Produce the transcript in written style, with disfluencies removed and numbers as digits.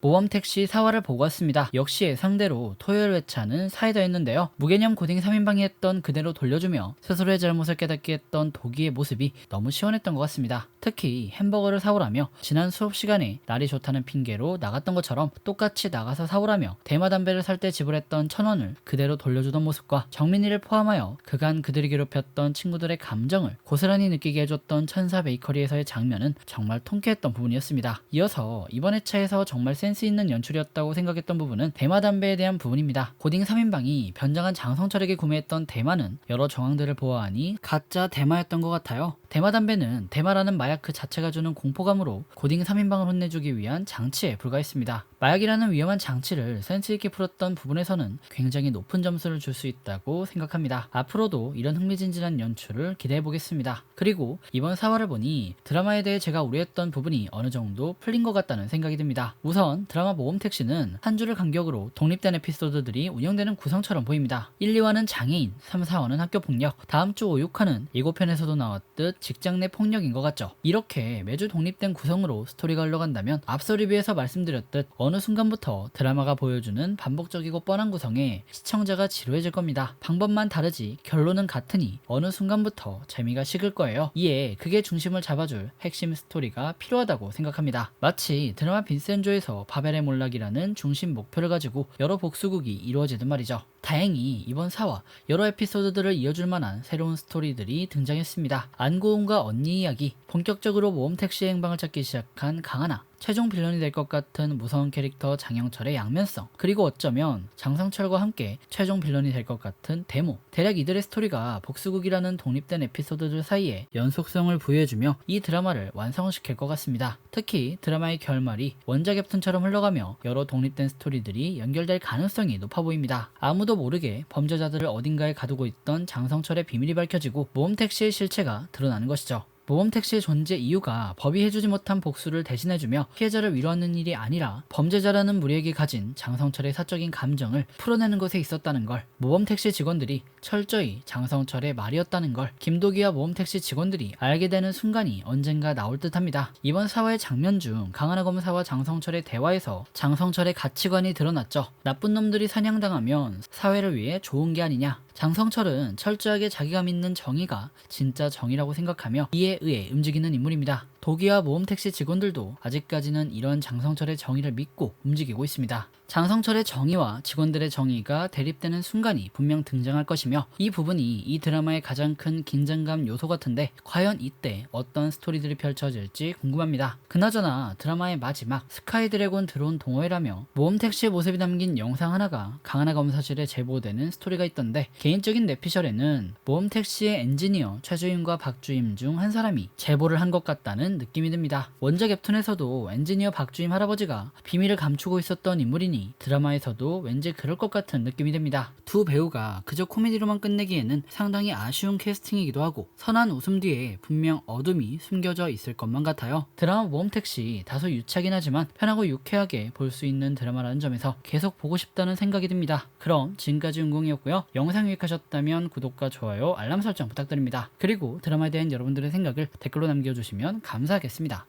모범택시 4화를 보고 왔습니다. 역시 예상대로 토요일 회차는 사이다였는데요. 무개념 고딩 3인방이 했던 그대로 돌려주며 스스로의 잘못을 깨닫게 했던 도기의 모습이 너무 시원했던 것 같습니다. 특히 햄버거를 사오라며 지난 수업 시간에 날이 좋다는 핑계로 나갔던 것처럼 똑같이 나가서 사오라며 대마 담배를 살 때 지불했던 1,000원을 그대로 돌려주던 모습과 정민이를 포함하여 그간 그들이 괴롭혔던 친구들의 감정을 고스란히 느끼게 해줬던 천사 베이커리에서의 장면은 정말 통쾌했던 부분이었습니다. 이어서 이번 회차에서 정말 센스 있는 연출이었다고 생각했던 부분은 대마 담배에 대한 부분입니다. 고딩 3인방이 변장한 장성철에게 구매했던 대마는 여러 정황들을 보아하니 가짜 대마였던 것 같아요. 대마 담배는 대마라는 마약 그 자체가 주는 공포감으로 고딩 3인방을 혼내주기 위한 장치에 불과했습니다. 마약이라는 위험한 장치를 센스있게 풀었던 부분에서는 굉장히 높은 점수를 줄 수 있다고 생각합니다. 앞으로도 이런 흥미진진한 연출을 기대해보겠습니다. 그리고 이번 4화를 보니 드라마에 대해 제가 우려했던 부분이 어느 정도 풀린 것 같다는 생각이 듭니다. 우선 드라마 모범택시는 한 주를 간격으로 독립된 에피소드들이 운영되는 구성처럼 보입니다. 1, 2화는 장애인, 3, 4화는 학교폭력, 다음 주 5, 6화는 예고편에서도 나왔듯 직장 내 폭력인 것 같죠. 이렇게 매주 독립된 구성으로 스토리가 흘러간다면 앞서 리뷰에서 말씀드렸듯 어느 순간부터 드라마가 보여주는 반복적이고 뻔한 구성에 시청자가 지루해질 겁니다. 방법만 다르지 결론은 같으니 어느 순간부터 재미가 식을 거예요. 이에 그게 중심을 잡아줄 핵심 스토리가 필요하다고 생각합니다. 마치 드라마 빈센조에서 바벨의 몰락이라는 중심 목표를 가지고 여러 복수극이 이루어지든 말이죠. 다행히 이번 4화 여러 에피소드들을 이어줄 만한 새로운 스토리들이 등장했습니다. 안고은과 언니 이야기, 본격적으로 모험택시의 행방을 찾기 시작한 강하나, 최종 빌런이 될 것 같은 무서운 캐릭터 장영철의 양면성, 그리고 어쩌면 장성철과 함께 최종 빌런이 될 것 같은 데모, 대략 이들의 스토리가 복수극이라는 독립된 에피소드들 사이에 연속성을 부여해주며 이 드라마를 완성시킬 것 같습니다. 특히 드라마의 결말이 원작 웹툰처럼 흘러가며 여러 독립된 스토리들이 연결될 가능성이 높아 보입니다. 아무도 모르게 범죄자들을 어딘가에 가두고 있던 장성철의 비밀이 밝혀지고 모험택시의 실체가 드러나는 것이죠. 모범택시의 존재 이유가 법이 해주지 못한 복수를 대신해주며 피해자를 위로하는 일이 아니라 범죄자라는 무리에게 가진 장성철의 사적인 감정을 풀어내는 것에 있었다는 걸, 모범택시 직원들이 철저히 장성철의 말이었다는 걸 김도기와 모범택시 직원들이 알게 되는 순간이 언젠가 나올 듯합니다. 이번 4화의 장면 중 강하나 검사와 장성철의 대화에서 장성철의 가치관이 드러났죠. 나쁜 놈들이 사냥당하면 사회를 위해 좋은 게 아니냐. 장성철은 철저하게 자기가 믿는 정의가 진짜 정의라고 생각하며 이에 의해 움직이는 인물입니다. 도기와 모험택시 직원들도 아직까지는 이런 장성철의 정의를 믿고 움직이고 있습니다. 장성철의 정의와 직원들의 정의가 대립되는 순간이 분명 등장할 것이며 이 부분이 이 드라마의 가장 큰 긴장감 요소 같은데 과연 이때 어떤 스토리들이 펼쳐질지 궁금합니다. 그나저나 드라마의 마지막 스카이 드래곤 드론 동호회라며 모험택시의 모습이 담긴 영상 하나가 강하나 검사실에 제보되는 스토리가 있던데 개인적인 뇌피셜에는 모험택시의 엔지니어 최주임과 박주임 중 한 사람이 제보를 한 것 같다는 느낌이 듭니다. 원작 웹툰에서도 엔지니어 박주임 할아버지가 비밀을 감추고 있었던 인물이니 드라마에서도 왠지 그럴 것 같은 느낌이 듭니다. 두 배우가 그저 코미디로만 끝내기에는 상당히 아쉬운 캐스팅이기도 하고 선한 웃음 뒤에 분명 어둠이 숨겨져 있을 것만 같아요. 드라마 모험택시 다소 유치하긴 하지만 편하고 유쾌하게 볼 수 있는 드라마라는 점에서 계속 보고 싶다는 생각이 듭니다. 그럼 지금까지 운공이었고요. 영상 유익하셨다면 구독과 좋아요, 알람 설정 부탁드립니다. 그리고 드라마에 대한 여러분들의 생각을 댓글로 남겨주시면 감사하겠습니다.